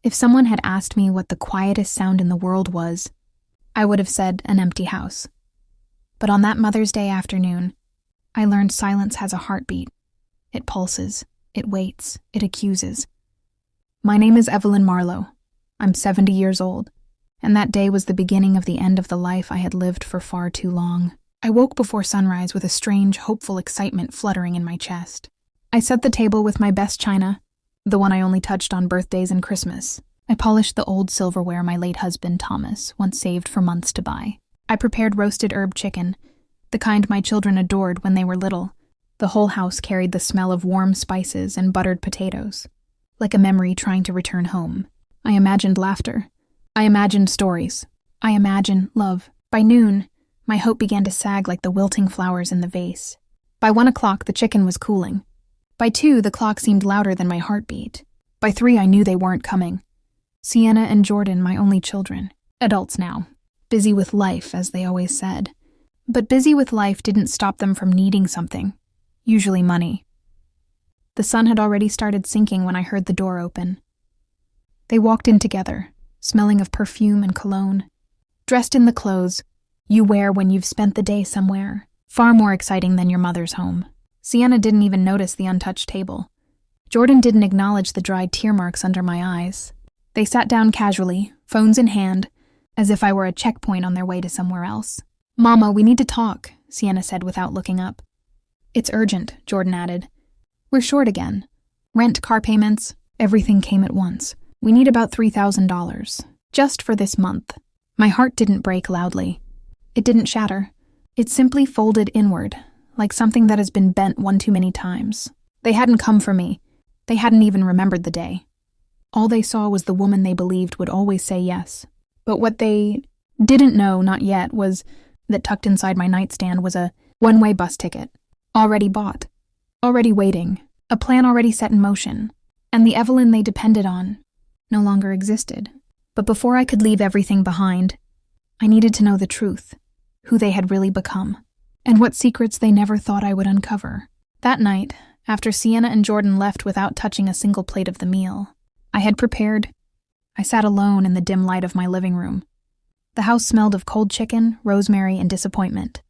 If someone had asked me what the quietest sound in the world was, I would have said an empty house. But on that Mother's Day afternoon, I learned silence has a heartbeat. It pulses, it waits, it accuses. My name is Evelyn Marlowe. I'm 70 years old, and that day was the beginning of the end of the life I had lived for far too long. I woke before sunrise with a strange, hopeful excitement fluttering in my chest. I set the table with my best china, the one I only touched on birthdays and Christmas. I polished the old silverware my late husband, Thomas, once saved for months to buy. I prepared roasted herb chicken, the kind my children adored when they were little. The whole house carried the smell of warm spices and buttered potatoes, like a memory trying to return home. I imagined laughter. I imagined stories. I imagined love. By noon, my hope began to sag like the wilting flowers in the vase. By 1 o'clock, the chicken was cooling. By 2, the clock seemed louder than my heartbeat. By 3, I knew they weren't coming. Sienna and Jordan, my only children. Adults now. Busy with life, as they always said. But busy with life didn't stop them from needing something. Usually money. The sun had already started sinking when I heard the door open. They walked in together, smelling of perfume and cologne. Dressed in the clothes you wear when you've spent the day somewhere. Far more exciting than your mother's home. Sienna didn't even notice the untouched table. Jordan didn't acknowledge the dried tear marks under my eyes. They sat down casually, phones in hand, as if I were a checkpoint on their way to somewhere else. "Mama, we need to talk," Sienna said without looking up. "It's urgent," Jordan added. "We're short again. Rent, car payments, everything came at once. We need about $3,000, just for this month." My heart didn't break loudly. It didn't shatter. It simply folded inward, like something that has been bent one too many times. They hadn't come for me. They hadn't even remembered the day. All they saw was the woman they believed would always say yes. But what they didn't know, not yet, was that tucked inside my nightstand was a one-way bus ticket. Already bought. Already waiting. A plan already set in motion. And the Evelyn they depended on no longer existed. But before I could leave everything behind, I needed to know the truth, who they had really become, and what secrets they never thought I would uncover. That night, after Sienna and Jordan left without touching a single plate of the meal I had prepared, I sat alone in the dim light of my living room. The house smelled of cold chicken, rosemary, and disappointment.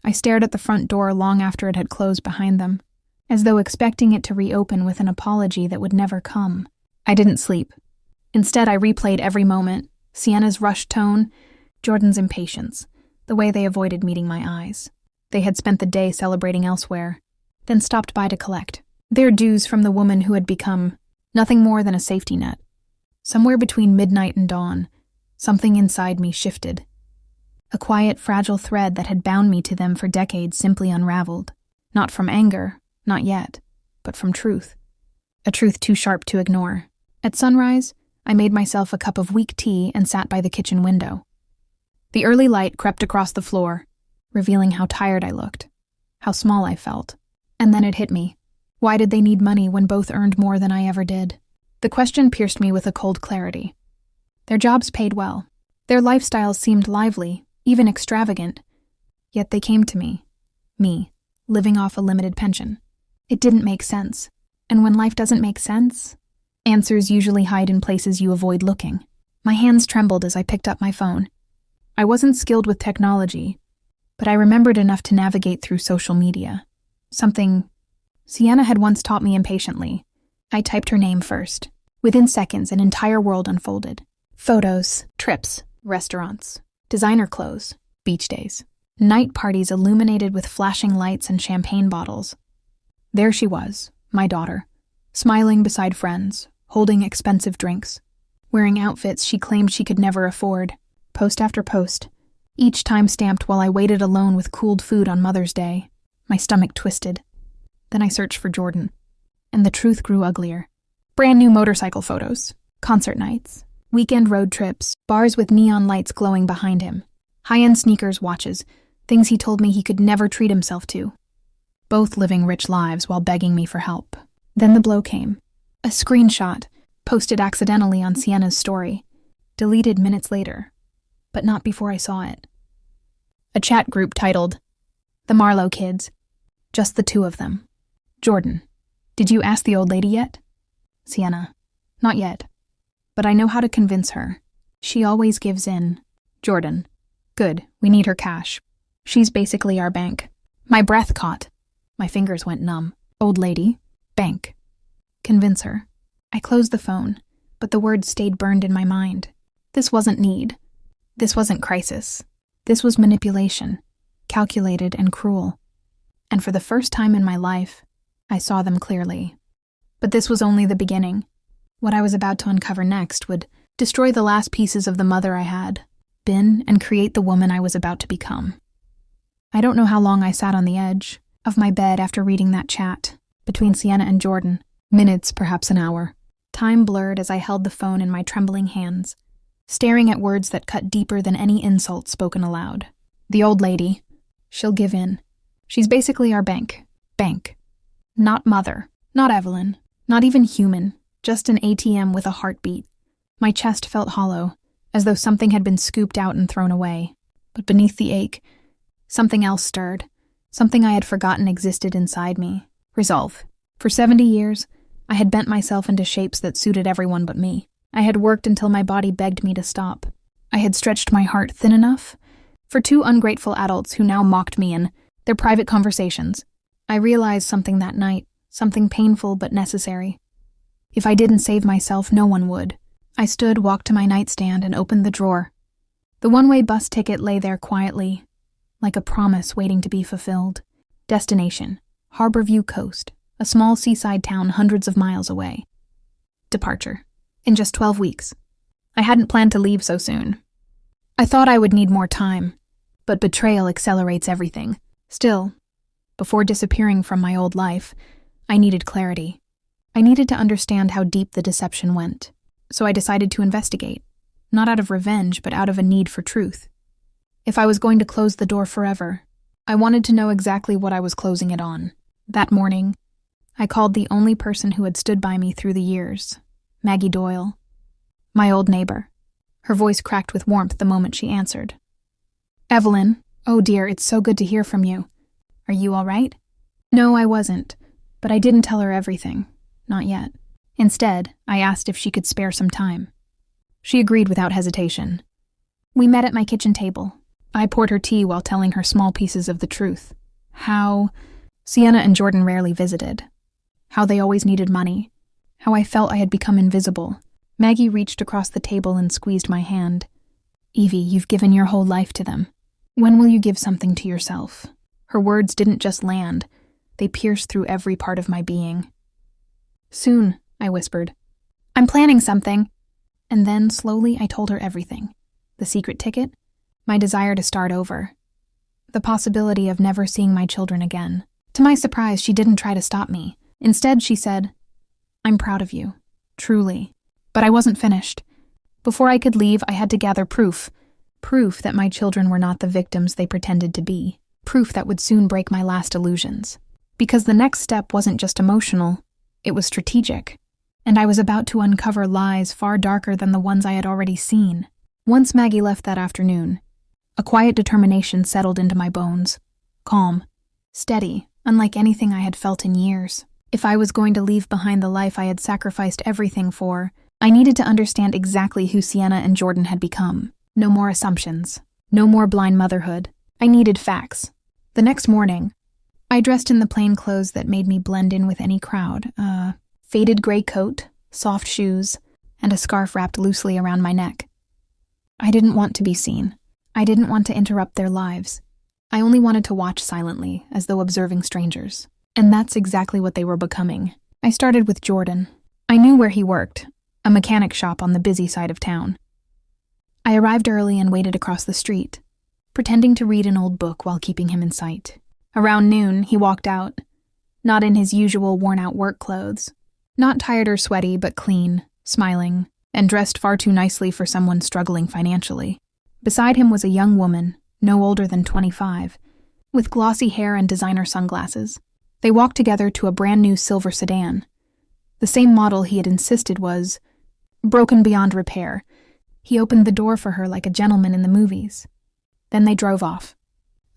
I stared at the front door long after it had closed behind them, as though expecting it to reopen with an apology that would never come. I didn't sleep. Instead, I replayed every moment, Sienna's rushed tone, Jordan's impatience, the way they avoided meeting my eyes. They had spent the day celebrating elsewhere, then stopped by to collect their dues from the woman who had become nothing more than a safety net. Somewhere between midnight and dawn, something inside me shifted. A quiet, fragile thread that had bound me to them for decades simply unraveled. Not from anger, not yet, but from truth. A truth too sharp to ignore. At sunrise, I made myself a cup of weak tea and sat by the kitchen window. The early light crept across the floor, revealing how tired I looked, how small I felt. And then it hit me. Why did they need money when both earned more than I ever did? The question pierced me with a cold clarity. Their jobs paid well. Their lifestyles seemed lively, even extravagant. Yet they came to me, living off a limited pension. It didn't make sense. And when life doesn't make sense, answers usually hide in places you avoid looking. My hands trembled as I picked up my phone. I wasn't skilled with technology, but I remembered enough to navigate through social media. Something Sienna had once taught me impatiently. I typed her name first. Within seconds, an entire world unfolded. Photos, trips, restaurants, designer clothes, beach days, night parties illuminated with flashing lights and champagne bottles. There she was, my daughter, smiling beside friends, holding expensive drinks, wearing outfits she claimed she could never afford. Post after post, each time stamped while I waited alone with cooled food on Mother's Day. My stomach twisted. Then I searched for Jordan, and the truth grew uglier. Brand new motorcycle photos, concert nights, weekend road trips, bars with neon lights glowing behind him, high-end sneakers, watches, things he told me he could never treat himself to. Both living rich lives while begging me for help. Then the blow came. A screenshot, posted accidentally on Sienna's story, deleted minutes later, but not before I saw it. A chat group titled, "The Marlowe Kids." Just the two of them. Jordan, "Did you ask the old lady yet?" Sienna, "Not yet. but I know how to convince her. She always gives in. Jordan. Good, we need her cash. She's basically our bank. My breath caught. My fingers went numb. Old lady. Bank. Convince her. I closed the phone, but the words stayed burned in my mind. This wasn't need. This wasn't crisis. This was manipulation, calculated and cruel. And for the first time in my life, I saw them clearly. But this was only the beginning. What I was about to uncover next would destroy the last pieces of the mother I had been and create the woman I was about to become. I don't know how long I sat on the edge of my bed after reading that chat between Sienna and Jordan. Minutes, perhaps an hour. Time blurred as I held the phone in my trembling hands, staring at words that cut deeper than any insult spoken aloud. The old lady. She'll give in. She's basically our bank. Bank. Not mother. Not Evelyn. Not even human. Just an ATM with a heartbeat. My chest felt hollow, as though something had been scooped out and thrown away. But beneath the ache, something else stirred. Something I had forgotten existed inside me. Resolve. For 70 years, I had bent myself into shapes that suited everyone but me. I had worked until my body begged me to stop. I had stretched my heart thin enough for two ungrateful adults who now mocked me in their private conversations. I realized something that night, something painful but necessary. If I didn't save myself, no one would. I stood, walked to my nightstand, and opened the drawer. The one-way bus ticket lay there quietly, like a promise waiting to be fulfilled. Destination: Harborview Coast, a small seaside town hundreds of miles away. Departure: in just 12 weeks. I hadn't planned to leave so soon. I thought I would need more time, but betrayal accelerates everything. Still, before disappearing from my old life, I needed clarity. I needed to understand how deep the deception went. So I decided to investigate, not out of revenge, but out of a need for truth. If I was going to close the door forever, I wanted to know exactly what I was closing it on. That morning, I called the only person who had stood by me through the years, Maggie Doyle, my old neighbor. Her voice cracked with warmth the moment she answered. Evelyn, oh dear, it's so good to hear from you. Are you all right? No, I wasn't, but I didn't tell her everything. Not yet. Instead, I asked if she could spare some time. She agreed without hesitation. We met at my kitchen table. I poured her tea while telling her small pieces of the truth. How Sienna and Jordan rarely visited. How they always needed money. How I felt I had become invisible. Maggie reached across the table and squeezed my hand. Evie, you've given your whole life to them. When will you give something to yourself? Her words didn't just land. They pierced through every part of my being. Soon, I whispered. I'm planning something. And then, slowly, I told her everything. The secret ticket, my desire to start over, the possibility of never seeing my children again. To my surprise, she didn't try to stop me. Instead, she said, I'm proud of you, truly. But I wasn't finished. Before I could leave, I had to gather proof that my children were not the victims they pretended to be, proof that would soon break my last illusions. Because the next step wasn't just emotional, it was strategic. And I was about to uncover lies far darker than the ones I had already seen. Once Maggie left that afternoon, a quiet determination settled into my bones. Calm, steady, unlike anything I had felt in years. If I was going to leave behind the life I had sacrificed everything for, I needed to understand exactly who Sienna and Jordan had become. No more assumptions. No more blind motherhood. I needed facts. The next morning, I dressed in the plain clothes that made me blend in with any crowd. Faded gray coat, soft shoes, and a scarf wrapped loosely around my neck. I didn't want to be seen. I didn't want to interrupt their lives. I only wanted to watch silently, as though observing strangers. And that's exactly what they were becoming. I started with Jordan. I knew where he worked, a mechanic shop on the busy side of town. I arrived early and waited across the street, pretending to read an old book while keeping him in sight. Around noon, he walked out, not in his usual worn-out work clothes. Not tired or sweaty, but clean, smiling, and dressed far too nicely for someone struggling financially. Beside him was a young woman, no older than 25, with glossy hair and designer sunglasses. They walked together to a brand-new silver sedan. The same model he had insisted was broken beyond repair. He opened the door for her like a gentleman in the movies. Then they drove off.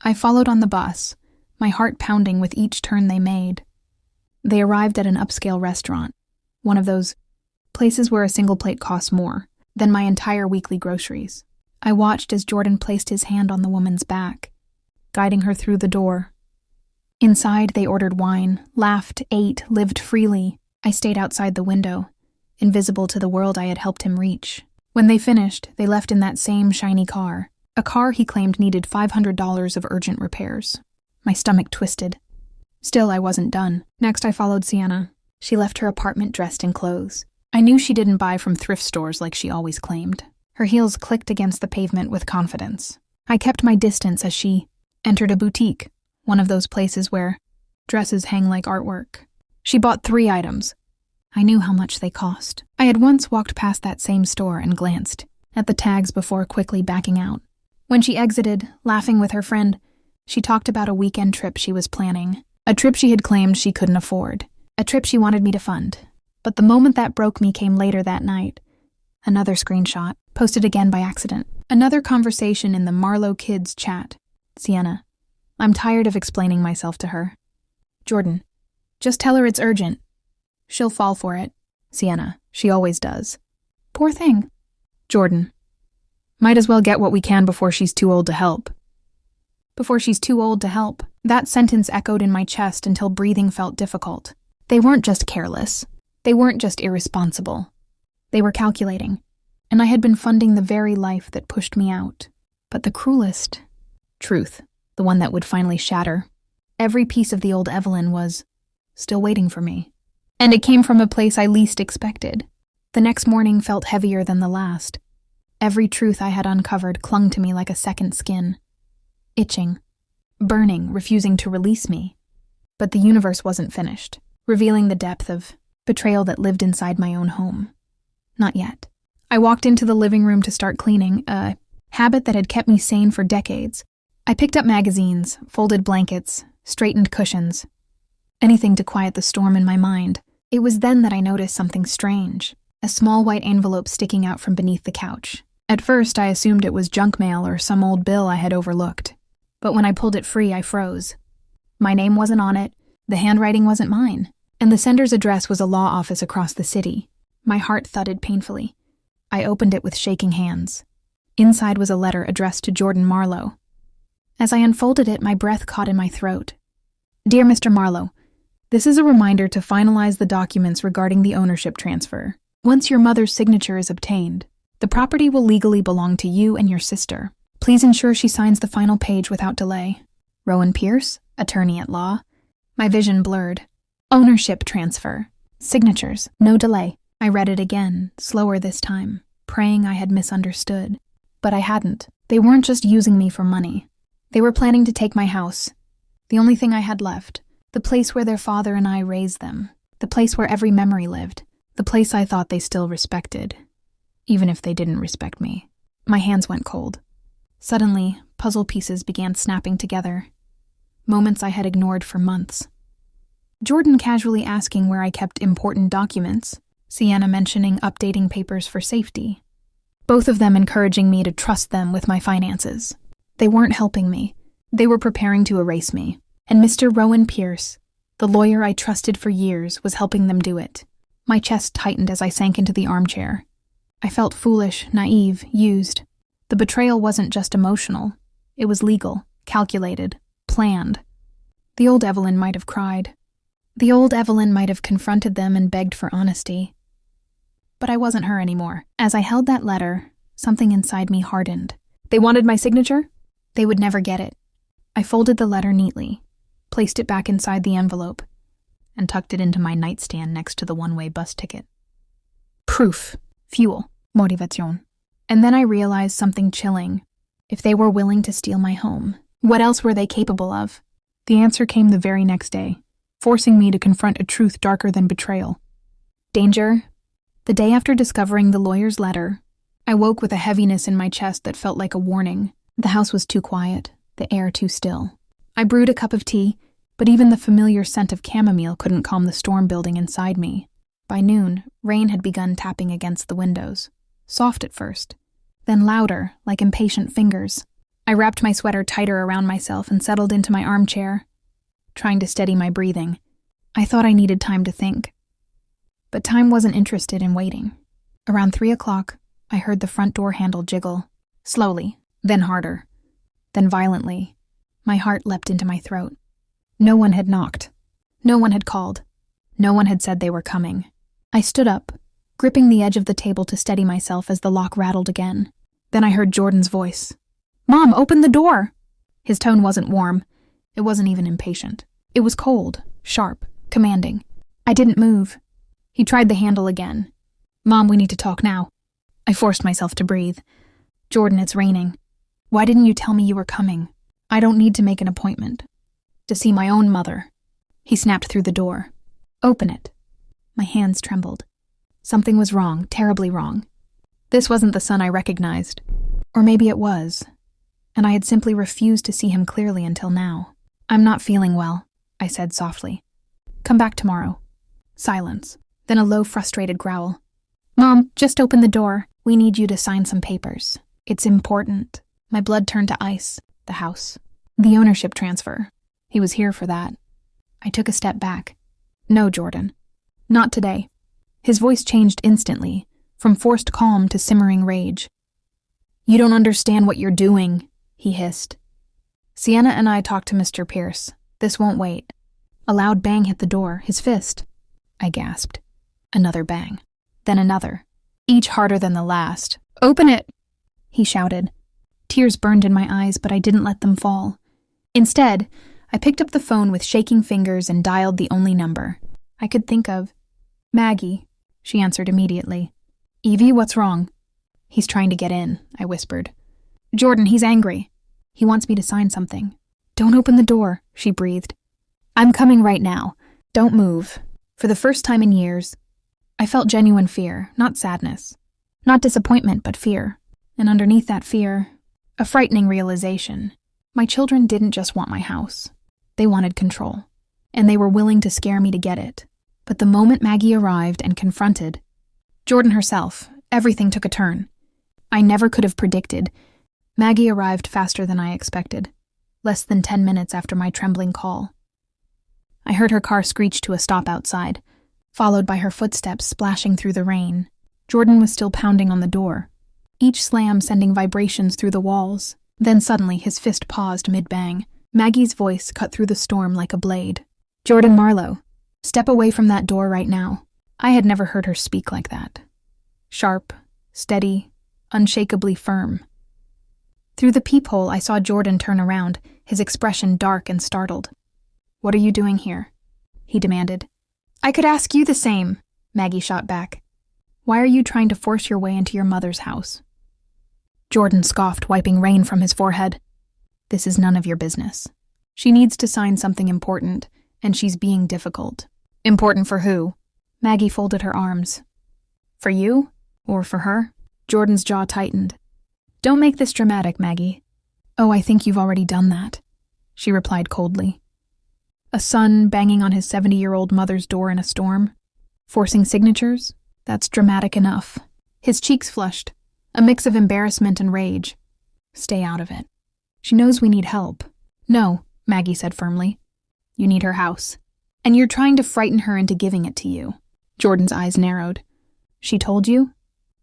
I followed on the bus, my heart pounding with each turn they made. They arrived at an upscale restaurant, one of those places where a single plate costs more than my entire weekly groceries. I watched as Jordan placed his hand on the woman's back, guiding her through the door. Inside, they ordered wine, laughed, ate, lived freely. I stayed outside the window, invisible to the world I had helped him reach. When they finished, they left in that same shiny car, a car he claimed needed $500 of urgent repairs. My stomach twisted. Still, I wasn't done. Next, I followed Sienna. She left her apartment dressed in clothes. I knew she didn't buy from thrift stores like she always claimed. Her heels clicked against the pavement with confidence. I kept my distance as she entered a boutique, one of those places where dresses hang like artwork. She bought 3 items. I knew how much they cost. I had once walked past that same store and glanced at the tags before quickly backing out. When she exited, laughing with her friend, she talked about a weekend trip she was planning, a trip she had claimed she couldn't afford, a trip she wanted me to fund. But the moment that broke me came later that night. Another screenshot, posted again by accident. Another conversation in the Marlowe kids chat. Sienna, I'm tired of explaining myself to her. Jordan, just tell her it's urgent. She'll fall for it. Sienna, she always does. Poor thing. Jordan, might as well get what we can before she's too old to help. Before she's too old to help. That sentence echoed in my chest until breathing felt difficult. They weren't just careless. They weren't just irresponsible. They were calculating, and I had been funding the very life that pushed me out. But the cruelest truth, the one that would finally shatter, every piece of the old Evelyn was still waiting for me. And it came from a place I least expected. The next morning felt heavier than the last. Every truth I had uncovered clung to me like a second skin, itching, burning, refusing to release me. But the universe wasn't finished, revealing the depth of betrayal that lived inside my own home. Not yet. I walked into the living room to start cleaning, a habit that had kept me sane for decades. I picked up magazines, folded blankets, straightened cushions, anything to quiet the storm in my mind. It was then that I noticed something strange, a small white envelope sticking out from beneath the couch. At first, I assumed it was junk mail or some old bill I had overlooked. But when I pulled it free, I froze. My name wasn't on it, the handwriting wasn't mine, and the sender's address was a law office across the city. My heart thudded painfully. I opened it with shaking hands. Inside was a letter addressed to Jordan Marlowe. As I unfolded it, my breath caught in my throat. Dear Mr. Marlowe, this is a reminder to finalize the documents regarding the ownership transfer. Once your mother's signature is obtained, the property will legally belong to you and your sister. Please ensure she signs the final page without delay. Rowan Pierce, attorney at law. My vision blurred. Ownership transfer. Signatures. No delay. I read it again, slower this time, praying I had misunderstood. But I hadn't. They weren't just using me for money. They were planning to take my house, the only thing I had left, the place where their father and I raised them, the place where every memory lived, the place I thought they still respected, even if they didn't respect me. My hands went cold. Suddenly, puzzle pieces began snapping together, moments I had ignored for months. Jordan casually asking where I kept important documents, Sienna mentioning updating papers for safety. Both of them encouraging me to trust them with my finances. They weren't helping me. They were preparing to erase me. And Mr. Rowan Pierce, the lawyer I trusted for years, was helping them do it. My chest tightened as I sank into the armchair. I felt foolish, naive, used. The betrayal wasn't just emotional. It was legal, calculated, planned. The old Evelyn might have cried. The old Evelyn might have confronted them and begged for honesty. But I wasn't her anymore. As I held that letter, something inside me hardened. They wanted my signature? They would never get it. I folded the letter neatly, placed it back inside the envelope, and tucked it into my nightstand next to the one-way bus ticket. Proof. Fuel. Motivation. And then I realized something chilling. If they were willing to steal my home, what else were they capable of? The answer came the very next day, forcing me to confront a truth darker than betrayal. Danger. The day after discovering the lawyer's letter, I woke with a heaviness in my chest that felt like a warning. The house was too quiet, the air too still. I brewed a cup of tea, but even the familiar scent of chamomile couldn't calm the storm building inside me. By noon, rain had begun tapping against the windows. Soft at first, then louder, like impatient fingers. I wrapped my sweater tighter around myself and settled into my armchair, trying to steady my breathing. I thought I needed time to think. But time wasn't interested in waiting. Around 3 o'clock, I heard the front door handle jiggle, slowly, then harder, then violently. My heart leapt into my throat. No one had knocked. No one had called. No one had said they were coming. I stood up, gripping the edge of the table to steady myself as the lock rattled again. Then I heard Jordan's voice. "Mom, open the door!" His tone wasn't warm. It wasn't even impatient. It was cold, sharp, commanding. I didn't move. He tried the handle again. "Mom, we need to talk now." I forced myself to breathe. "Jordan, it's raining. Why didn't you tell me you were coming? I don't need to make an appointment. To see my own mother." He snapped through the door. "Open it." My hands trembled. Something was wrong, terribly wrong. This wasn't the son I recognized. Or maybe it was. And I had simply refused to see him clearly until now. "I'm not feeling well," I said softly. "Come back tomorrow." Silence. Then a low, frustrated growl. "Mom, just open the door. We need you to sign some papers. It's important." My blood turned to ice. The house. The ownership transfer. He was here for that. I took a step back. "No, Jordan. Not today." His voice changed instantly, from forced calm to simmering rage. "You don't understand what you're doing," he hissed. "Sienna and I talked to Mr. Pierce. This won't wait." A loud bang hit the door, his fist. I gasped. Another bang. Then another. Each harder than the last. "Open it!" he shouted. Tears burned in my eyes, but I didn't let them fall. Instead, I picked up the phone with shaking fingers and dialed the only number I could think of. "Maggie," she answered immediately. "Evie, what's wrong?" "He's trying to get in," I whispered. "Jordan, he's angry. He wants me to sign something." "Don't open the door," she breathed. "I'm coming right now. Don't move." For the first time in years, I felt genuine fear, not sadness. Not disappointment, but fear. And underneath that fear, a frightening realization. My children didn't just want my house. They wanted control. And they were willing to scare me to get it. But the moment Maggie arrived and confronted Jordan herself, everything took a turn. I never could have predicted. Maggie arrived faster than I expected, less than 10 minutes after my trembling call. I heard her car screech to a stop outside, followed by her footsteps splashing through the rain. Jordan was still pounding on the door, each slam sending vibrations through the walls. Then suddenly his fist paused mid-bang. Maggie's voice cut through the storm like a blade. "Jordan Marlowe, step away from that door right now." I had never heard her speak like that. Sharp, steady, unshakably firm. Through the peephole, I saw Jordan turn around, his expression dark and startled. "What are you doing here?" he demanded. "I could ask you the same," Maggie shot back. "Why are you trying to force your way into your mother's house?" Jordan scoffed, wiping rain from his forehead. "This is none of your business. She needs to sign something important, and she's being difficult." "Important for who?" Maggie folded her arms. "For you? Or for her?" Jordan's jaw tightened. "Don't make this dramatic, Maggie." "Oh, I think you've already done that," she replied coldly. A son banging on his 70-year-old mother's door in a storm? Forcing signatures? That's dramatic enough. His cheeks flushed, a mix of embarrassment and rage. "Stay out of it. She knows we need help." "No," Maggie said firmly. "You need her house. And you're trying to frighten her into giving it to you." Jordan's eyes narrowed. "She told you?"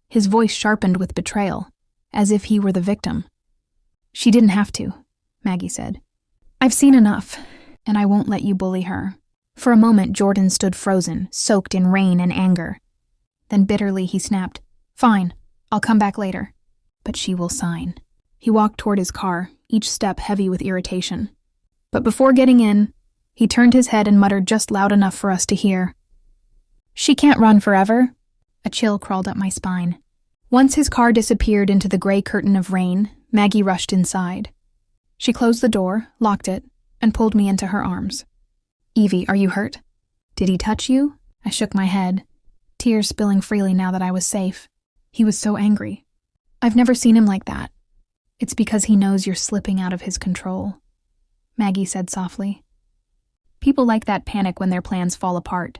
His voice sharpened with betrayal, as if he were the victim. "She didn't have to," Maggie said. "I've seen enough, and I won't let you bully her." For a moment, Jordan stood frozen, soaked in rain and anger. Then bitterly he snapped, "Fine, I'll come back later. But she will sign." He walked toward his car, each step heavy with irritation. But before getting in, he turned his head and muttered just loud enough for us to hear. "She can't run forever." A chill crawled up my spine. Once his car disappeared into the gray curtain of rain, Maggie rushed inside. She closed the door, locked it, and pulled me into her arms. "Evie, are you hurt? Did he touch you?" I shook my head, tears spilling freely now that I was safe. He was so angry. "I've never seen him like that." "It's because he knows you're slipping out of his control," Maggie said softly. People like that panic when their plans fall apart.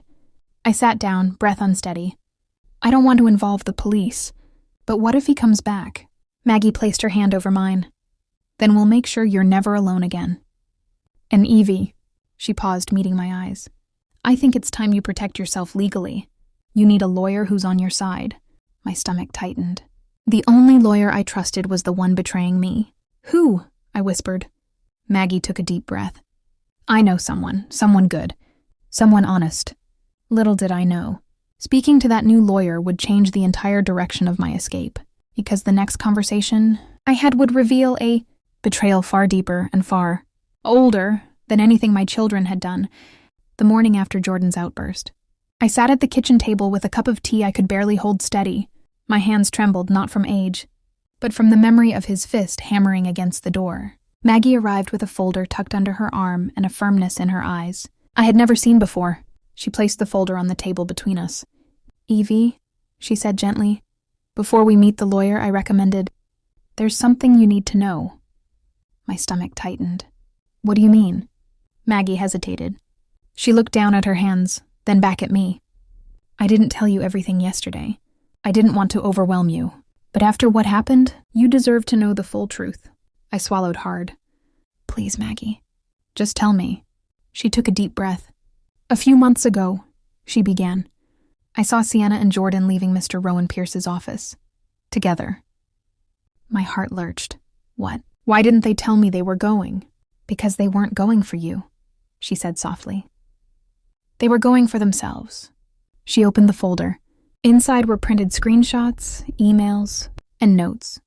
I sat down, breath unsteady. "I don't want to involve the police, but what if he comes back?" Maggie placed her hand over mine. "Then we'll make sure you're never alone again. And Evie," she paused, meeting my eyes, "I think it's time you protect yourself legally. You need a lawyer who's on your side. My stomach tightened. The only lawyer I trusted was the one betraying me. Who? I whispered. Maggie took a deep breath. I know someone good, someone honest. Little did I know. Speaking to that new lawyer would change the entire direction of my escape, because the next conversation I had would reveal a betrayal far deeper and far older than anything my children had done. The morning after Jordan's outburst, I sat at the kitchen table with a cup of tea I could barely hold steady. My hands trembled not from age, but from the memory of his fist hammering against the door. Maggie arrived with a folder tucked under her arm and a firmness in her eyes I had never seen before. She placed the folder on the table between us. Evie, she said gently, before we meet the lawyer, I recommended, there's something you need to know. My stomach tightened. What do you mean? Maggie hesitated. She looked down at her hands, then back at me. I didn't tell you everything yesterday. I didn't want to overwhelm you. But after what happened, you deserve to know the full truth. I swallowed hard. Please, Maggie. Just tell me. She took a deep breath. A few months ago, she began, I saw Sienna and Jordan leaving Mr. Rowan Pierce's office. Together. My heart lurched. What? Why didn't they tell me they were going? Because they weren't going for you, she said softly. They were going for themselves. She opened the folder. Inside were printed screenshots, emails, and notes,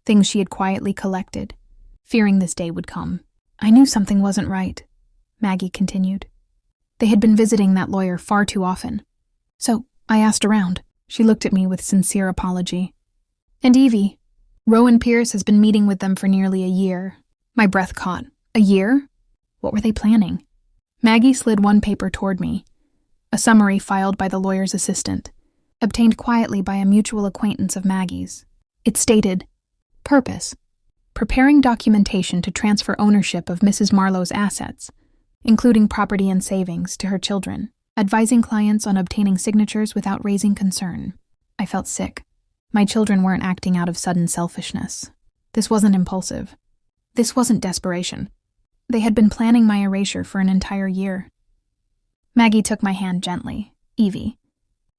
things she had quietly collected, fearing this day would come. I knew something wasn't right, Maggie continued. They had been visiting that lawyer far too often. So I asked around. She looked at me with sincere apology. And Evie, Rowan Pierce has been meeting with them for nearly a year. My breath caught. A year? What were they planning? Maggie slid one paper toward me. A summary filed by the lawyer's assistant, obtained quietly by a mutual acquaintance of Maggie's. It stated, Purpose: preparing documentation to transfer ownership of Mrs. Marlowe's assets, including property and savings, to her children, advising clients on obtaining signatures without raising concern. I felt sick. My children weren't acting out of sudden selfishness. This wasn't impulsive. This wasn't desperation. They had been planning my erasure for an entire year. Maggie took my hand gently. Evie,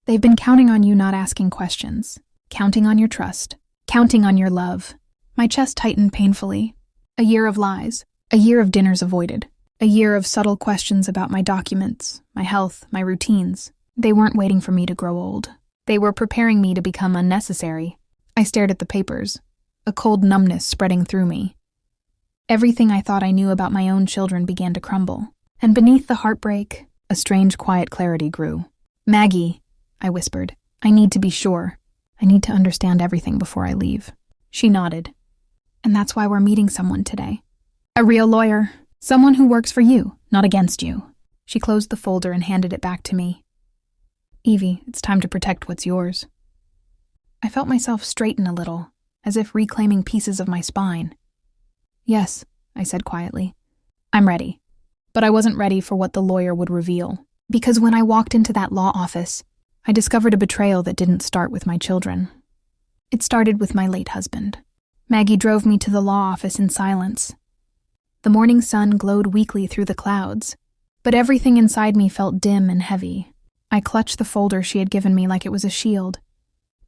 they've been counting on you not asking questions, counting on your trust, counting on your love. My chest tightened painfully. A year of lies, a year of dinners avoided, a year of subtle questions about my documents, my health, my routines. They weren't waiting for me to grow old. They were preparing me to become unnecessary. I stared at the papers, a cold numbness spreading through me. Everything I thought I knew about my own children began to crumble, and beneath the heartbreak, a strange quiet clarity grew. Maggie, I whispered, I need to be sure. I need to understand everything before I leave. She nodded. And that's why we're meeting someone today. A real lawyer. Someone who works for you, not against you. She closed the folder and handed it back to me. Evie, it's time to protect what's yours. I felt myself straighten a little, as if reclaiming pieces of my spine. Yes, I said quietly. I'm ready. But I wasn't ready for what the lawyer would reveal. Because when I walked into that law office, I discovered a betrayal that didn't start with my children. It started with my late husband. Maggie drove me to the law office in silence. The morning sun glowed weakly through the clouds, but everything inside me felt dim and heavy. I clutched the folder she had given me like it was a shield,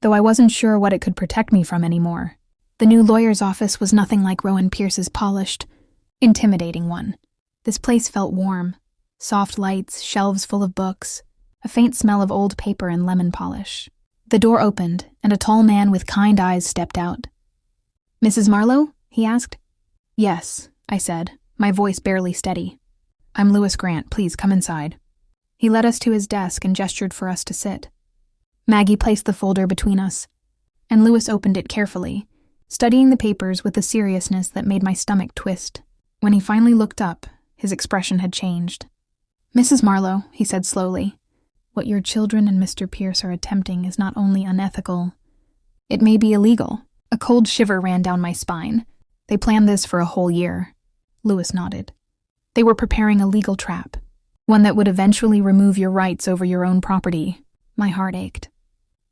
though I wasn't sure what it could protect me from anymore. The new lawyer's office was nothing like Rowan Pierce's polished, intimidating one. This place felt warm. Soft lights, shelves full of books, a faint smell of old paper and lemon polish. The door opened, and a tall man with kind eyes stepped out. Mrs. Marlowe? He asked. Yes, I said, my voice barely steady. I'm Lewis Grant, please come inside. He led us to his desk and gestured for us to sit. Maggie placed the folder between us, and Lewis opened it carefully, studying the papers with a seriousness that made my stomach twist. When he finally looked up, his expression had changed. Mrs. Marlowe, he said slowly, what your children and Mr. Pierce are attempting is not only unethical, it may be illegal. A cold shiver ran down my spine. They planned this for a whole year. Lewis nodded. They were preparing a legal trap, one that would eventually remove your rights over your own property. My heart ached.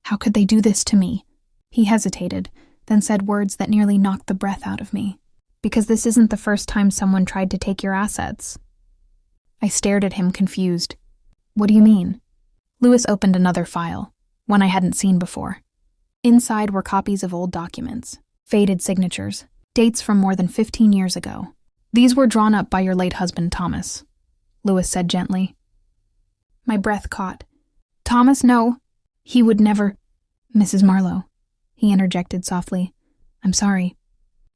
How could they do this to me? He hesitated, then said words that nearly knocked the breath out of me. Because this isn't the first time someone tried to take your assets. I stared at him, confused. What do you mean? Lewis opened another file. one I hadn't seen before. Inside were copies of old documents, faded signatures, dates from more than 15 years ago. "These were drawn up by your late husband, Thomas," Lewis said gently. My breath caught. "Thomas, no. He would never—" "Mrs. Marlowe," he interjected softly. "I'm sorry.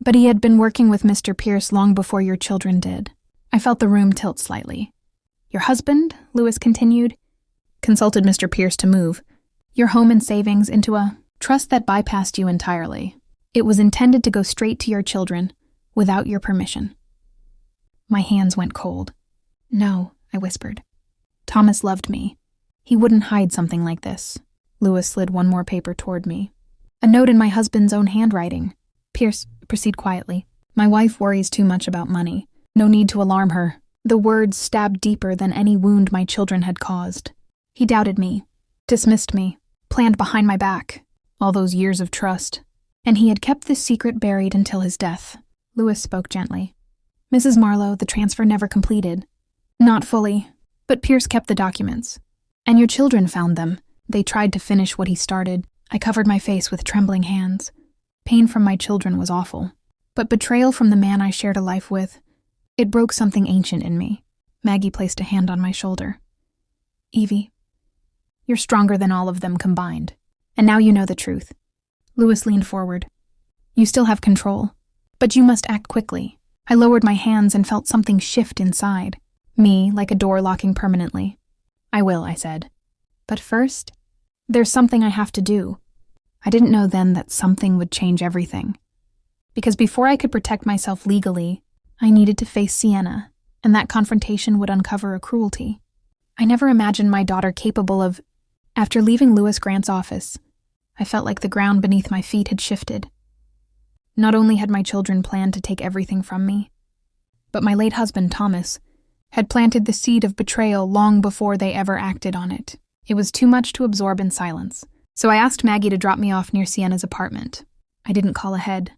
But he had been working with Mr. Pierce long before your children did." I felt the room tilt slightly. "Your husband," Lewis continued, "consulted Mr. Pierce to move your home and savings into a trust that bypassed you entirely. It was intended to go straight to your children, without your permission." My hands went cold. "No," I whispered. "Thomas loved me. He wouldn't hide something like this." Lewis slid one more paper toward me. "A note in my husband's own handwriting. Pierce, proceed quietly. My wife worries too much about money. No need to alarm her." The words stabbed deeper than any wound my children had caused. He doubted me, dismissed me, planned behind my back. All those years of trust. And he had kept this secret buried until his death. Lewis spoke gently. "Mrs. Marlowe, the transfer never completed. Not fully, but Pierce kept the documents. And your children found them. They tried to finish what he started." I covered my face with trembling hands. Pain from my children was awful. But betrayal from the man I shared a life with, it broke something ancient in me. Maggie placed a hand on my shoulder. "Evie, you're stronger than all of them combined. And now you know the truth." Lewis leaned forward. "You still have control, but you must act quickly." I lowered my hands and felt something shift inside, me like a door locking permanently. "I will," I said. "But first, there's something I have to do." I didn't know then that something would change everything. Because before I could protect myself legally, I needed to face Sienna, and that confrontation would uncover a cruelty. I never imagined my daughter capable of— After leaving Lewis Grant's office, I felt like the ground beneath my feet had shifted. Not only had my children planned to take everything from me, but my late husband, Thomas, had planted the seed of betrayal long before they ever acted on it. It was too much to absorb in silence, so I asked Maggie to drop me off near Sienna's apartment. I didn't call ahead.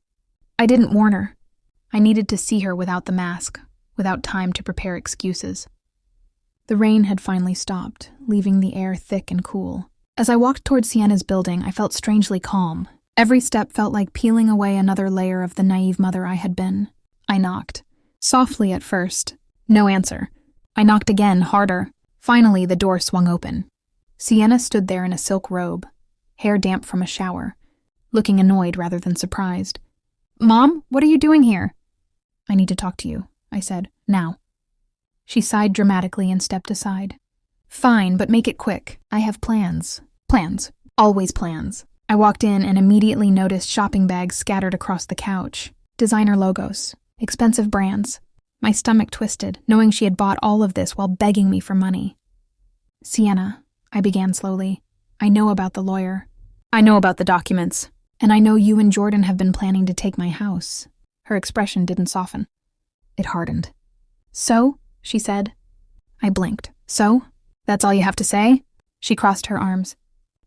I didn't warn her. I needed to see her without the mask, without time to prepare excuses. The rain had finally stopped, leaving the air thick and cool. As I walked toward Sienna's building, I felt strangely calm. Every step felt like peeling away another layer of the naive mother I had been. I knocked. Softly at first. No answer. I knocked again, harder. Finally, the door swung open. Sienna stood there in a silk robe, hair damp from a shower, looking annoyed rather than surprised. "Mom, what are you doing here?" "I need to talk to you," I said. "Now." She sighed dramatically and stepped aside. "Fine, but make it quick. I have plans." Plans. Always plans. I walked in and immediately noticed shopping bags scattered across the couch. Designer logos. Expensive brands. My stomach twisted, knowing she had bought all of this while begging me for money. "Sienna," I began slowly, "I know about the lawyer. I know about the documents. And I know you and Jordan have been planning to take my house." Her expression didn't soften. It hardened. "So?" she said. I blinked. "So? That's all you have to say?" She crossed her arms.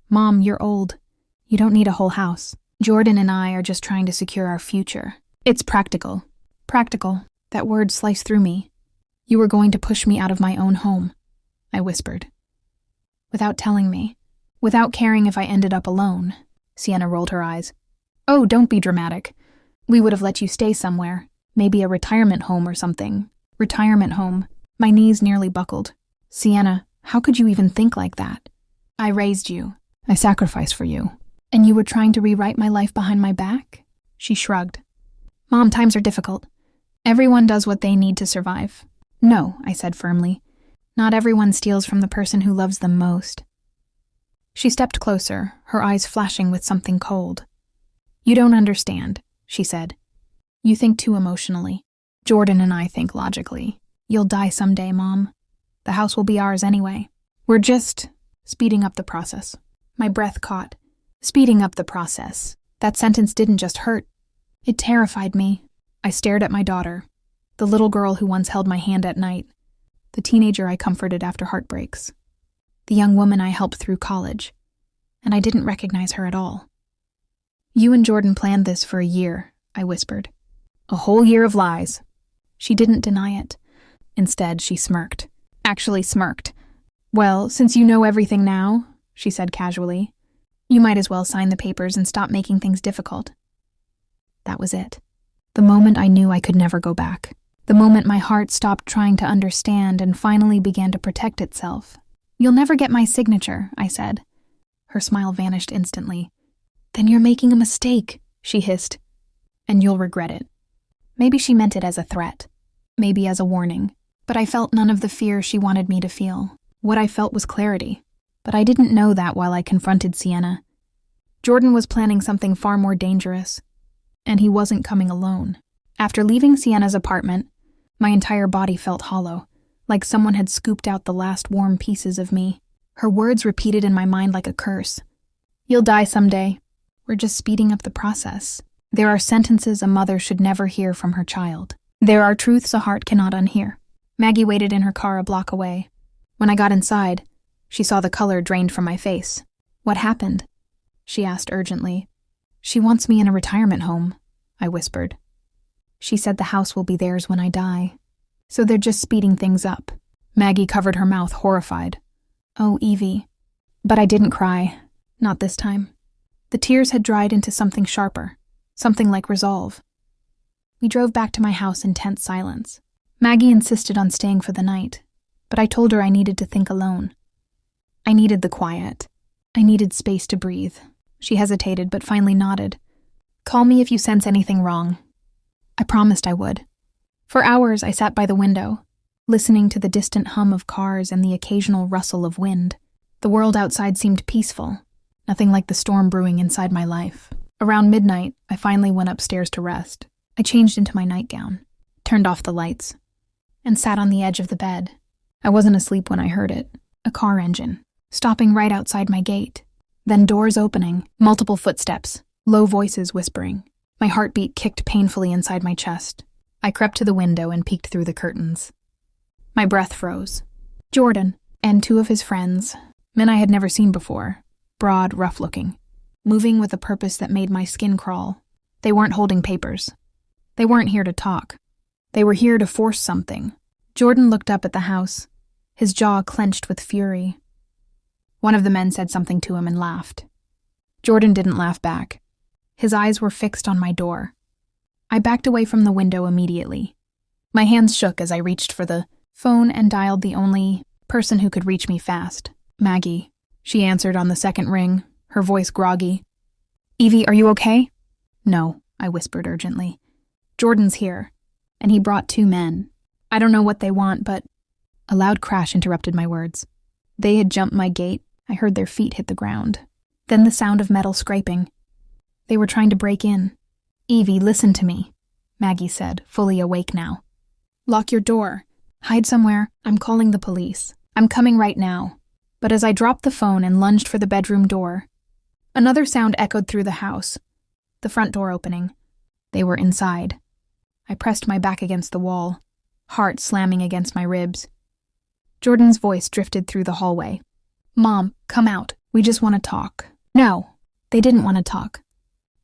"Mom, you're old. You don't need a whole house. Jordan and I are just trying to secure our future. It's practical." Practical. That word sliced through me. "You were going to push me out of my own home," I whispered. "Without telling me. Without caring if I ended up alone." Sienna rolled her eyes. "Oh, don't be dramatic. We would have let you stay somewhere. Maybe a retirement home or something." Retirement home. My knees nearly buckled. "Sienna, how could you even think like that? I raised you. I sacrificed for you. And you were trying to rewrite my life behind my back?" She shrugged. "Mom, times are difficult. Everyone does what they need to survive." "No," I said firmly. "Not everyone steals from the person who loves them most." She stepped closer, her eyes flashing with something cold. "You don't understand," she said. "You think too emotionally. Jordan and I think logically. You'll die someday, Mom. The house will be ours anyway. We're just speeding up the process." My breath caught. Speeding up the process. That sentence didn't just hurt. It terrified me. I stared at my daughter, the little girl who once held my hand at night, the teenager I comforted after heartbreaks, the young woman I helped through college, and I didn't recognize her at all. "You and Jordan planned this for a year," I whispered. "A whole year of lies." She didn't deny it. Instead, she smirked. Actually smirked. "Well, since you know everything now," she said casually, You might as well sign the papers and stop making things difficult. That was it. The moment I knew I could never go back. The moment my heart stopped trying to understand and finally began to protect itself. You'll never get my signature, I said. Her smile vanished instantly. Then you're making a mistake, she hissed. And you'll regret it. Maybe she meant it as a threat. Maybe as a warning. But I felt none of the fear she wanted me to feel. What I felt was clarity. But I didn't know that while I confronted Sienna. Jordan was planning something far more dangerous. And he wasn't coming alone. After leaving Sienna's apartment, my entire body felt hollow, like someone had scooped out the last warm pieces of me. Her words repeated in my mind like a curse. You'll die someday. We're just speeding up the process. There are sentences a mother should never hear from her child. There are truths a heart cannot unhear. Maggie waited in her car a block away. When I got inside, she saw the color drained from my face. What happened? She asked urgently. She wants me in a retirement home, I whispered. She said the house will be theirs when I die. So they're just speeding things up. Maggie covered her mouth, horrified. Oh, Evie. But I didn't cry. Not this time. The tears had dried into something sharper. Something like resolve. We drove back to my house in tense silence. Maggie insisted on staying for the night, but I told her I needed to think alone. I needed the quiet. I needed space to breathe. She hesitated, but finally nodded. Call me if you sense anything wrong. I promised I would. For hours, I sat by the window, listening to the distant hum of cars and the occasional rustle of wind. The world outside seemed peaceful, nothing like the storm brewing inside my life. Around midnight, I finally went upstairs to rest. I changed into my nightgown, turned off the lights, and sat on the edge of the bed. I wasn't asleep when I heard it. A car engine, stopping right outside my gate. Then doors opening, multiple footsteps, low voices whispering. My heartbeat kicked painfully inside my chest. I crept to the window and peeked through the curtains. My breath froze. Jordan, and two of his friends, men I had never seen before, broad, rough-looking, moving with a purpose that made my skin crawl. They weren't holding papers. They weren't here to talk. They were here to force something. Jordan looked up at the house, his jaw clenched with fury. One of the men said something to him and laughed. Jordan didn't laugh back. His eyes were fixed on my door. I backed away from the window immediately. My hands shook as I reached for the phone and dialed the only person who could reach me fast, Maggie. She answered on the second ring, her voice groggy. Evie, are you okay? No, I whispered urgently. Jordan's here, and he brought two men. I don't know what they want, but... A loud crash interrupted my words. They had jumped my gate. I heard their feet hit the ground. Then the sound of metal scraping. They were trying to break in. Evie, listen to me, Maggie said, fully awake now. Lock your door. Hide somewhere. I'm calling the police. I'm coming right now. But as I dropped the phone and lunged for the bedroom door, another sound echoed through the house. The front door opening. They were inside. I pressed my back against the wall, heart slamming against my ribs. Jordan's voice drifted through the hallway. Mom, come out. We just want to talk. No, they didn't want to talk.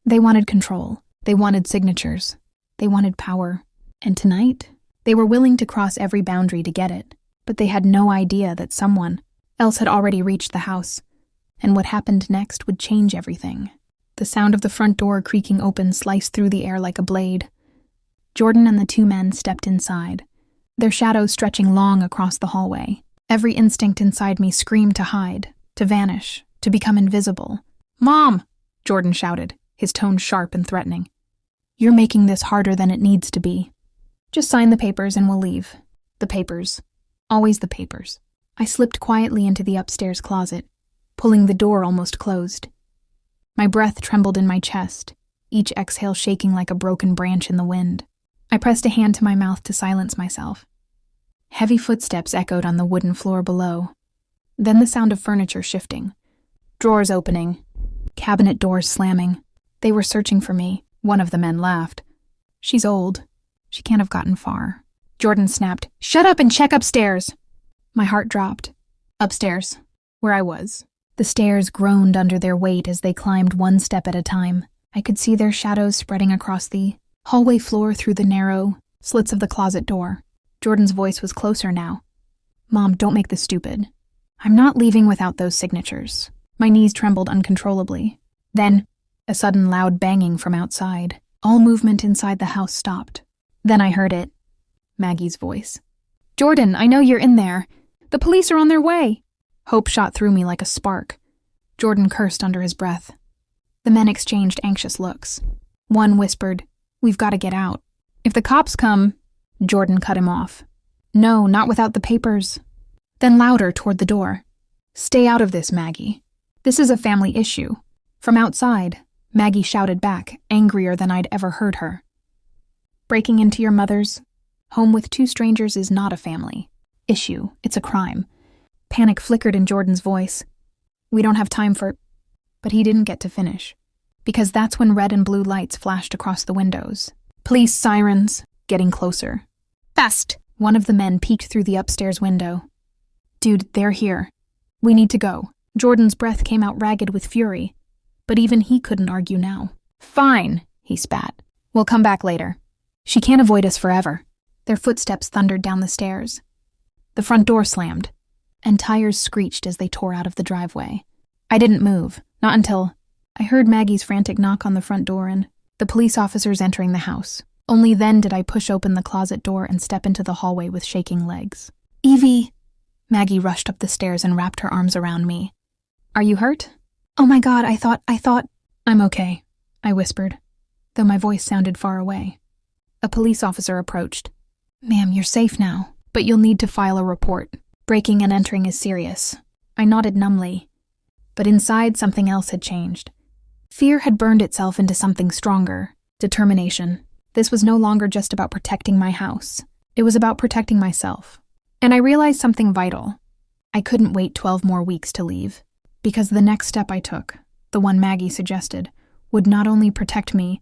They wanted control. They wanted signatures. They wanted power. And tonight, they were willing to cross every boundary to get it. But they had no idea that someone else had already reached the house, and what happened next would change everything. The sound of the front door creaking open sliced through the air like a blade. Jordan and the two men stepped inside, their shadows stretching long across the hallway. Every instinct inside me screamed to hide, to vanish, to become invisible. Mom! Jordan shouted, his tone sharp and threatening. You're making this harder than it needs to be. Just sign the papers and we'll leave. The papers. Always the papers. I slipped quietly into the upstairs closet, pulling the door almost closed. My breath trembled in my chest, each exhale shaking like a broken branch in the wind. I pressed a hand to my mouth to silence myself. Heavy footsteps echoed on the wooden floor below. Then the sound of furniture shifting. Drawers opening. Cabinet doors slamming. They were searching for me. One of the men laughed. She's old. She can't have gotten far. Jordan snapped, Shut up and check upstairs! My heart dropped. Upstairs, where I was. The stairs groaned under their weight as they climbed one step at a time. I could see their shadows spreading across the hallway floor through the narrow slits of the closet door. Jordan's voice was closer now. Mom, don't make this stupid. I'm not leaving without those signatures. My knees trembled uncontrollably. Then, a sudden loud banging from outside. All movement inside the house stopped. Then I heard it. Maggie's voice. "Jordan, I know you're in there. The police are on their way." Hope shot through me like a spark. Jordan cursed under his breath. The men exchanged anxious looks. One whispered, "We've got to get out." "If the cops come," Jordan cut him off. "No, not without the papers." Then louder toward the door. "Stay out of this, Maggie. This is a family issue." From outside, Maggie shouted back, angrier than I'd ever heard her. "Breaking into your mother's home with two strangers is not a family issue. It's a crime." Panic flickered in Jordan's voice. "We don't have time for—" But he didn't get to finish, because that's when red and blue lights flashed across the windows. Police sirens, getting closer. "Fast!" One of the men peeked through the upstairs window. "Dude, they're here. We need to go." Jordan's breath came out ragged with fury, but even he couldn't argue now. "Fine," he spat. "We'll come back later. She can't avoid us forever." Their footsteps thundered down the stairs. The front door slammed, and tires screeched as they tore out of the driveway. I didn't move, not until I heard Maggie's frantic knock on the front door and the police officers entering the house. Only then did I push open the closet door and step into the hallway with shaking legs. "Evie!" Maggie rushed up the stairs and wrapped her arms around me. "Are you hurt?" "Oh my God, I thought... "I'm okay," I whispered, though my voice sounded far away. A police officer approached. "Ma'am, you're safe now, but you'll need to file a report. Breaking and entering is serious." I nodded numbly, but inside something else had changed. Fear had burned itself into something stronger, determination. This was no longer just about protecting my house. It was about protecting myself. And I realized something vital. I couldn't wait 12 more weeks to leave, because the next step I took, the one Maggie suggested, would not only protect me,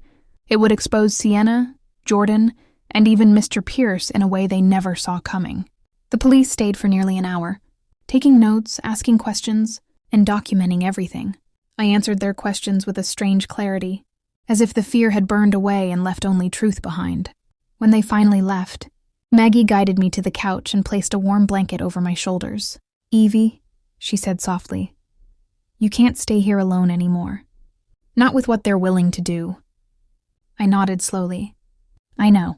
it would expose Sienna, Jordan, and even Mr. Pierce in a way they never saw coming. The police stayed for nearly an hour, taking notes, asking questions, and documenting everything. I answered their questions with a strange clarity, as if the fear had burned away and left only truth behind. When they finally left, Maggie guided me to the couch and placed a warm blanket over my shoulders. "Evie," she said softly, "you can't stay here alone anymore. Not with what they're willing to do." I nodded slowly. "I know.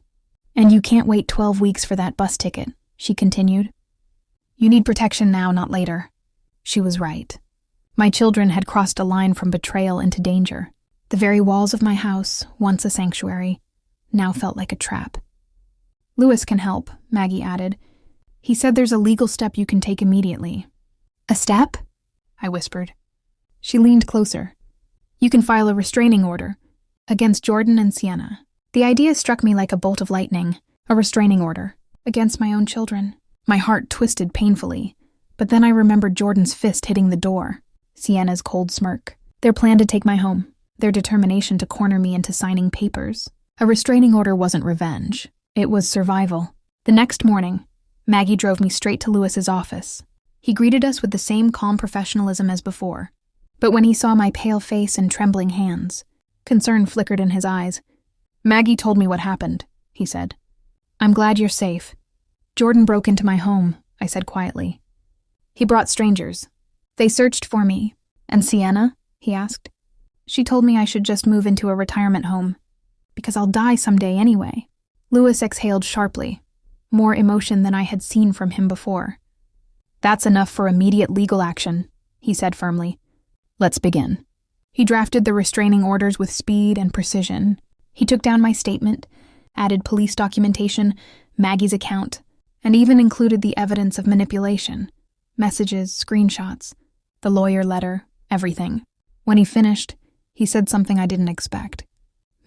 And you can't wait 12 weeks for that bus ticket," she continued. "You need protection now, not later." She was right. My children had crossed a line from betrayal into danger. The very walls of my house, once a sanctuary, now felt like a trap. "Lewis can help," Maggie added. "He said there's a legal step you can take immediately." "A step?" I whispered. She leaned closer. "You can file a restraining order against Jordan and Sienna." The idea struck me like a bolt of lightning. A restraining order against my own children. My heart twisted painfully, but then I remembered Jordan's fist hitting the door, Sienna's cold smirk, their plan to take my home, their determination to corner me into signing papers. A restraining order wasn't revenge. It was survival. The next morning, Maggie drove me straight to Lewis's office. He greeted us with the same calm professionalism as before. But when he saw my pale face and trembling hands, concern flickered in his eyes. "Maggie told me what happened," he said. "I'm glad you're safe." "Jordan broke into my home," I said quietly. "He brought strangers. They searched for me." "And Sienna?" he asked. "She told me I should just move into a retirement home, because I'll die someday anyway." Lewis exhaled sharply, more emotion than I had seen from him before. "That's enough for immediate legal action," he said firmly. "Let's begin." He drafted the restraining orders with speed and precision. He took down my statement, added police documentation, Maggie's account, and even included the evidence of manipulation, messages, screenshots, the lawyer letter, everything. When he finished, he said something I didn't expect.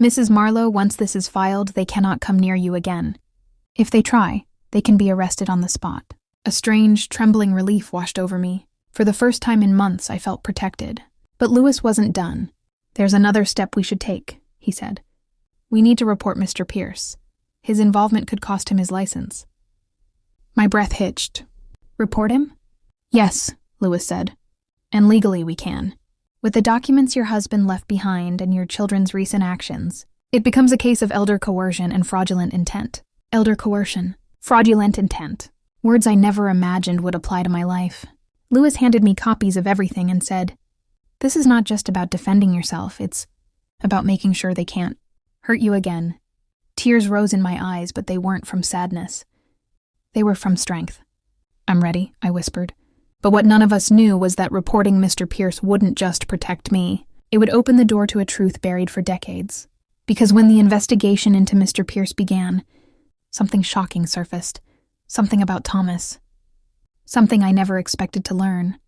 "Mrs. Marlowe, once this is filed, they cannot come near you again. If they try, they can be arrested on the spot." A strange, trembling relief washed over me. For the first time in months, I felt protected. But Lewis wasn't done. "There's another step we should take," he said. "We need to report Mr. Pierce. His involvement could cost him his license." My breath hitched. "Report him?" "Yes," Lewis said. "And legally we can. With the documents your husband left behind and your children's recent actions, it becomes a case of elder coercion and fraudulent intent." Elder coercion. Fraudulent intent. Words I never imagined would apply to my life. Lewis handed me copies of everything and said, This is not just about defending yourself, it's about making sure they can't hurt you again. Tears rose in my eyes, but they weren't from sadness. They were from strength. "I'm ready," I whispered. But what none of us knew was that reporting Mr. Pierce wouldn't just protect me. It would open the door to a truth buried for decades. Because when the investigation into Mr. Pierce began, something shocking surfaced. Something about Thomas. Something I never expected to learn.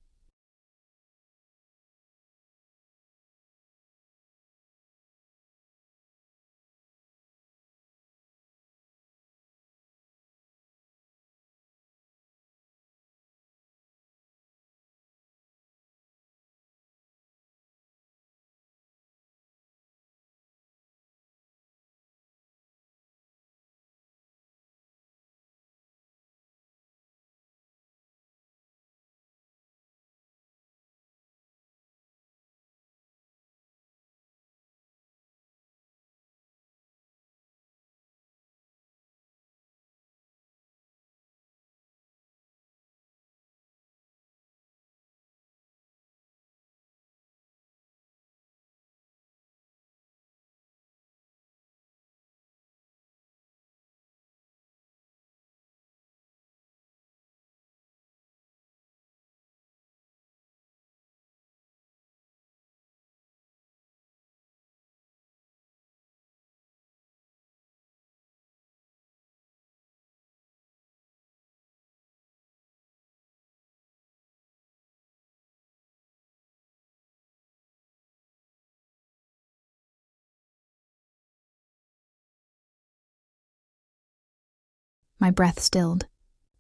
My breath stilled.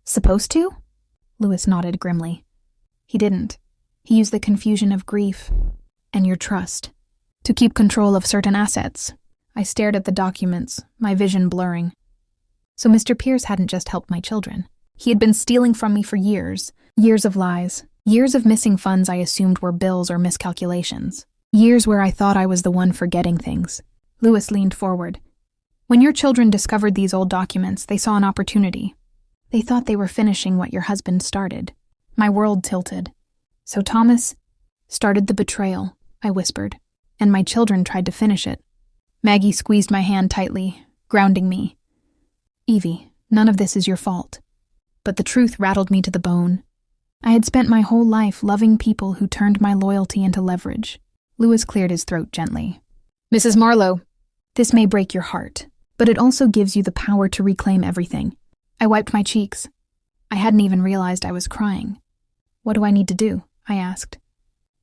"Supposed to?" Lewis nodded grimly. "He didn't. He used the confusion of grief and your trust to keep control of certain assets." I stared at the documents, my vision blurring. So Mr. Pierce hadn't just helped my children. He had been stealing from me for years. Years of lies. Years of missing funds I assumed were bills or miscalculations. Years where I thought I was the one forgetting things. Lewis leaned forward. "When your children discovered these old documents, they saw an opportunity. They thought they were finishing what your husband started." My world tilted. "So Thomas started the betrayal," I whispered, "and my children tried to finish it." Maggie squeezed my hand tightly, grounding me. "Evie, none of this is your fault." But the truth rattled me to the bone. I had spent my whole life loving people who turned my loyalty into leverage. Lewis cleared his throat gently. "Mrs. Marlowe, this may break your heart, but it also gives you the power to reclaim everything." I wiped my cheeks. I hadn't even realized I was crying. "What do I need to do?" I asked.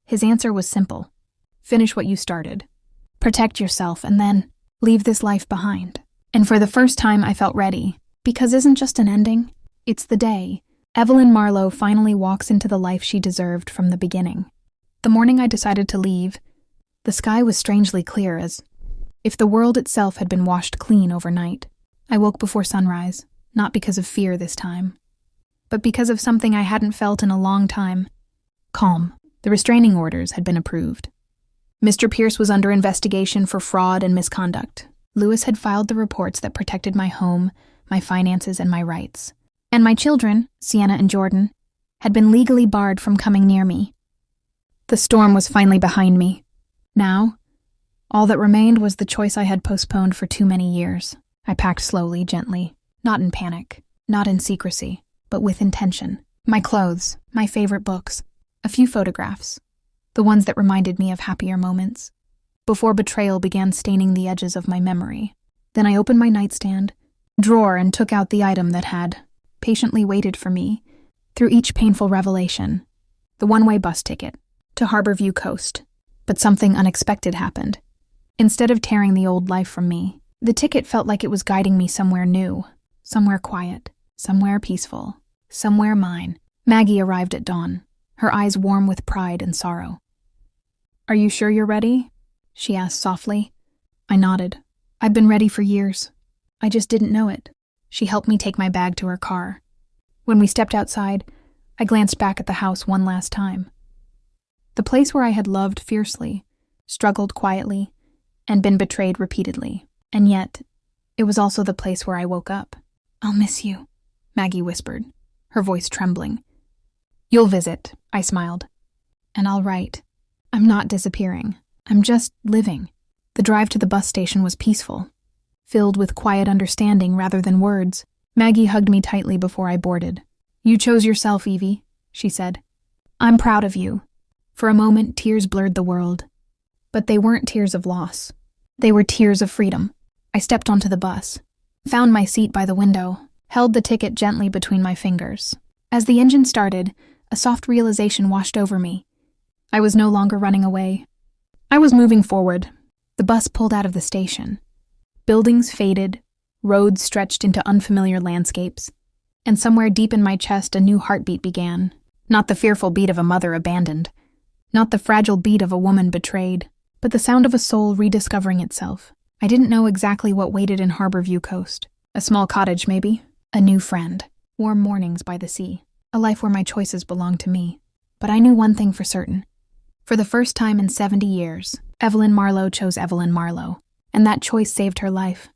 His answer was simple. "Finish what you started. Protect yourself and then leave this life behind." And for the first time I felt ready, because isn't just an ending, it's the day Evelyn Marlowe finally walks into the life she deserved from the beginning. The morning I decided to leave, the sky was strangely clear, as if the world itself had been washed clean overnight. I woke before sunrise, not because of fear this time, but because of something I hadn't felt in a long time. Calm. The restraining orders had been approved. Mr. Pierce was under investigation for fraud and misconduct. Lewis had filed the reports that protected my home, my finances, and my rights. And my children, Sienna and Jordan, had been legally barred from coming near me. The storm was finally behind me. Now, all that remained was the choice I had postponed for too many years. I packed slowly, gently, not in panic, not in secrecy, but with intention. My clothes, my favorite books, a few photographs, the ones that reminded me of happier moments, before betrayal began staining the edges of my memory. Then I opened my nightstand drawer and took out the item that had patiently waited for me through each painful revelation, the one-way bus ticket to Harborview Coast. But something unexpected happened. Instead of tearing the old life from me, the ticket felt like it was guiding me somewhere new, somewhere quiet, somewhere peaceful, somewhere mine. Maggie arrived at dawn, her eyes warm with pride and sorrow. "Are you sure you're ready?" she asked softly. I nodded. I'd been ready for years. I just didn't know it. She helped me take my bag to her car. When we stepped outside, I glanced back at the house one last time. The place where I had loved fiercely, struggled quietly, and been betrayed repeatedly. And yet, it was also the place where I woke up. "I'll miss you," Maggie whispered, her voice trembling. "You'll visit," I smiled. "And I'll write." I'm not disappearing. I'm just living. The drive to the bus station was peaceful, filled with quiet understanding rather than words. Maggie hugged me tightly before I boarded. "You chose yourself, Evie," she said. "I'm proud of you." For a moment, tears blurred the world. But they weren't tears of loss. They were tears of freedom. I stepped onto the bus, found my seat by the window, held the ticket gently between my fingers. As the engine started, a soft realization washed over me. I was no longer running away. I was moving forward. The bus pulled out of the station. Buildings faded, roads stretched into unfamiliar landscapes, and somewhere deep in my chest a new heartbeat began. Not the fearful beat of a mother abandoned, not the fragile beat of a woman betrayed, but the sound of a soul rediscovering itself. I didn't know exactly what waited in Harborview Coast. A small cottage, maybe. A new friend. Warm mornings by the sea. A life where my choices belonged to me. But I knew one thing for certain. For the first time in 70 years, Evelyn Marlowe chose Evelyn Marlowe, and that choice saved her life.